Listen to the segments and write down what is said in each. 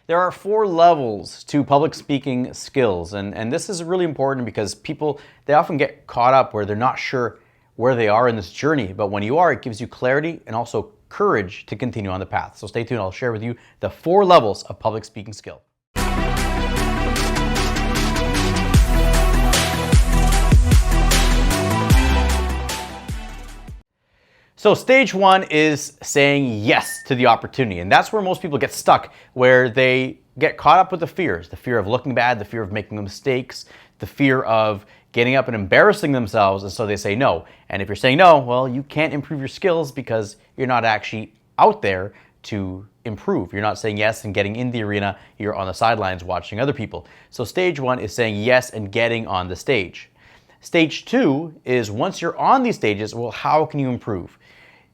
There are 4 levels to public speaking skills, and this is really important because people, they often get caught up where they're not sure where they are in this journey, but when you are, it gives you clarity and also courage to continue on the path. So stay tuned, I'll share with you the 4 levels of public speaking skill. So stage 1 is saying yes to the opportunity, and that's where most people get stuck, where they get caught up with the fears, the fear of looking bad, the fear of making mistakes, the fear of getting up and embarrassing themselves, and so they say no. And if you're saying no, well, you can't improve your skills because you're not actually out there to improve. You're not saying yes and getting in the arena, you're on the sidelines watching other people. So stage 1 is saying yes and getting on the stage. Stage 2 is once you're on these stages, well, how can you improve?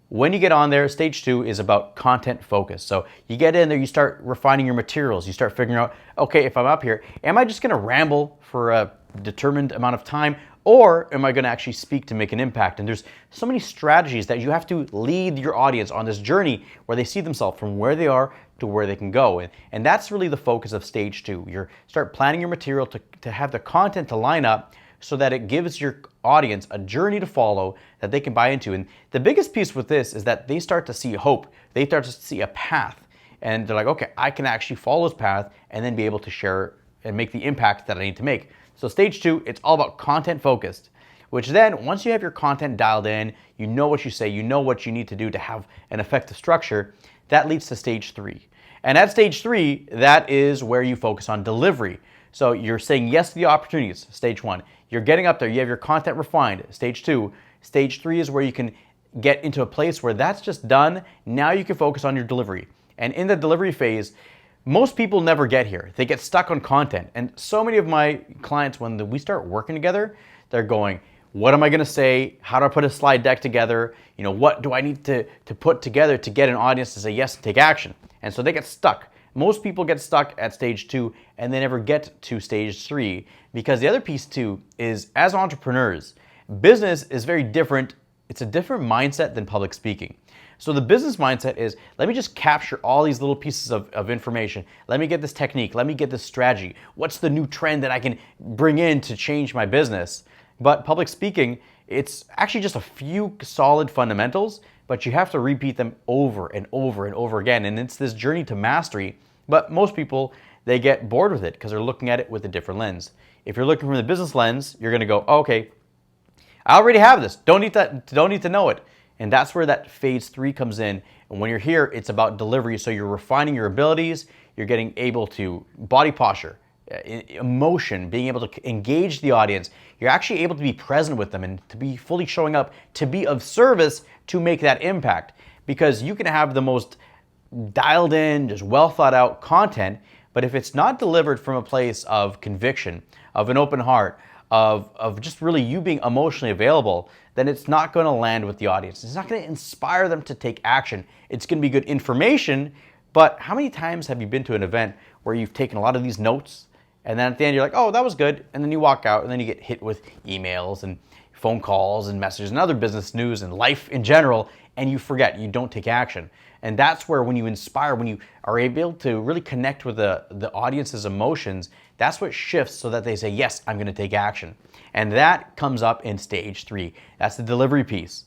When you get on there, stage 2 is about content focus. So you get in there, you start refining your materials, you start figuring out, okay, if I'm up here, am I just gonna ramble for a determined amount of time, or am I gonna actually speak to make an impact? And there's so many strategies that you have to lead your audience on this journey where they see themselves from where they are to where they can go. And that's really the focus of stage 2. You start planning your material to have the content to line up so that it gives your audience a journey to follow that they can buy into. And the biggest piece with this is that they start to see hope. They start to see a path. And they're like, okay, I can actually follow this path and then be able to share and make the impact that I need to make. So stage 2, it's all about content focused, which then once you have your content dialed in, you know what you say, you know what you need to do to have an effective structure, that leads to stage 3. And at stage 3, that is where you focus on delivery. So you're saying yes to the opportunities, stage 1. You're getting up there, you have your content refined, stage 2. Stage 3 is where you can get into a place where that's just done. Now you can focus on your delivery. And in the delivery phase, most people never get here. They get stuck on content. And so many of my clients, when we start working together, they're going, what am I gonna say? How do I put a slide deck together? You know, what do I need to put together to get an audience to say yes and take action? And so they get stuck. Most people get stuck at stage 2 and they never get to stage 3, because the other piece too is, as entrepreneurs, business is very different. It's a different mindset than public speaking. So the business mindset is, let me just capture all these little pieces of information. Let me get this technique. Let me get this strategy. What's the new trend that I can bring in to change my business? But public speaking, it's actually just a few solid fundamentals, but you have to repeat them over and over and over again. And it's this journey to mastery. But most people, they get bored with it because they're looking at it with a different lens. If you're looking from the business lens, you're gonna go, oh, okay, I already have this. Don't need to know it. And that's where that phase 3 comes in. And when you're here, it's about delivery. So you're refining your abilities, you're getting able to body posture, emotion, being able to engage the audience. You're actually able to be present with them and to be fully showing up, to be of service, to make that impact. Because you can have the most dialed in, just well thought out content, but if it's not delivered from a place of conviction, of an open heart, of just really you being emotionally available, then it's not going to land with the audience. It's not going to inspire them to take action. It's going to be good information, but how many times have you been to an event where you've taken a lot of these notes and then at the end you're like, oh, that was good, and then you walk out and then you get hit with emails and phone calls and messages and other business news and life in general, and you forget, you don't take action. And that's where when you inspire, when you are able to really connect with the audience's emotions, that's what shifts so that they say, yes, I'm gonna take action. And that comes up in stage 3. That's the delivery piece.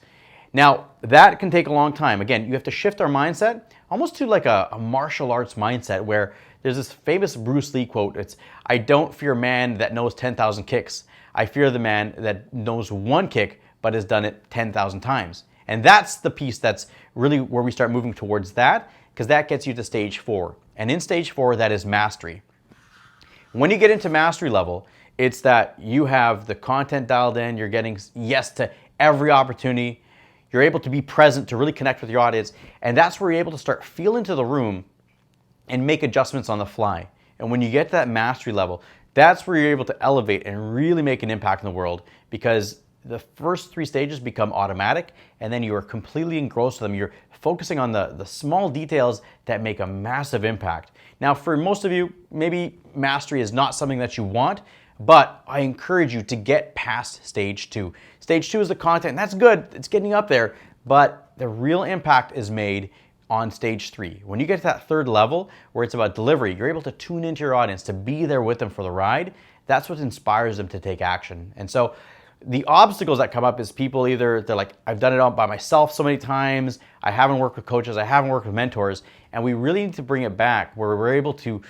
Now, that can take a long time. Again, you have to shift our mindset almost to like a martial arts mindset, where there's this famous Bruce Lee quote. It's, I don't fear man that knows 10,000 kicks. I fear the man that knows one kick but has done it 10,000 times. And that's the piece that's really where we start moving towards that, because that gets you to stage 4. And in stage 4, that is mastery. When you get into mastery level, it's that you have the content dialed in, you're getting yes to every opportunity, you're able to be present to really connect with your audience, and that's where you're able to start feel into the room and make adjustments on the fly. And when you get to that mastery level, that's where you're able to elevate and really make an impact in the world, because the first 3 stages become automatic, and then you are completely engrossed with them. You're focusing on the small details that make a massive impact. Now, for most of you, maybe mastery is not something that you want, but I encourage you to get past stage 2. Stage 2 is the content, and that's good, it's getting up there, but the real impact is made on stage 3. When you get to that third level where it's about delivery, you're able to tune into your audience, to be there with them for the ride. That's what inspires them to take action. And so the obstacles that come up is people they're like, I've done it all by myself so many times, I haven't worked with coaches, I haven't worked with mentors, and we really need to bring it back where we're able to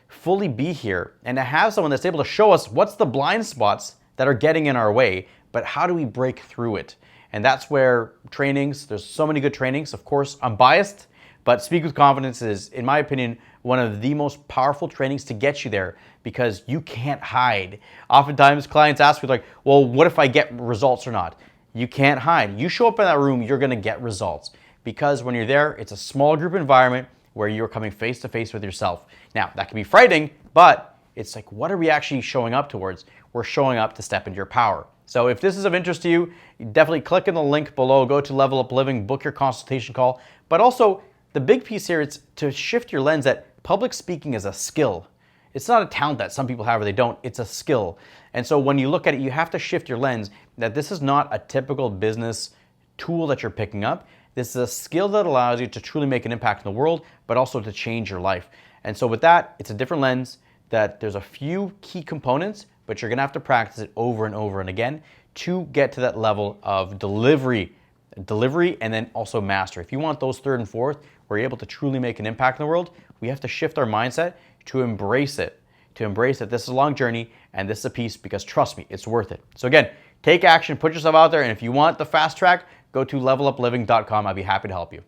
fully be here and to have someone that's able to show us what's the blind spots that are getting in our way, but how do we break through it? And that's where trainings, there's so many good trainings. Of course, I'm biased, but Speak with Confidence is, in my opinion, one of the most powerful trainings to get you there because you can't hide. Oftentimes, clients ask me like, well, what if I get results or not? You can't hide. You show up in that room, you're gonna get results because when you're there, it's a small group environment where you're coming face to face with yourself. Now, that can be frightening, but it's like, what are we actually showing up towards? We're showing up to step into your power. So if this is of interest to you, definitely click on the link below, go to Level Up Living, book your consultation call. But also, the big piece here is to shift your lens that public speaking is a skill. It's not a talent that some people have or they don't, it's a skill. And so when you look at it, you have to shift your lens that this is not a typical business tool that you're picking up. This is a skill that allows you to truly make an impact in the world, but also to change your life. And so with that, it's a different lens that there's a few key components, but you're gonna have to practice it over and over and again to get to that level of delivery and then also master. If you want those third and fourth, where you're able to truly make an impact in the world, we have to shift our mindset to embrace it, this is a long journey and this is a piece because trust me, it's worth it. So again, take action, put yourself out there, and if you want the fast track, go to levelupliving.com. I'd be happy to help you.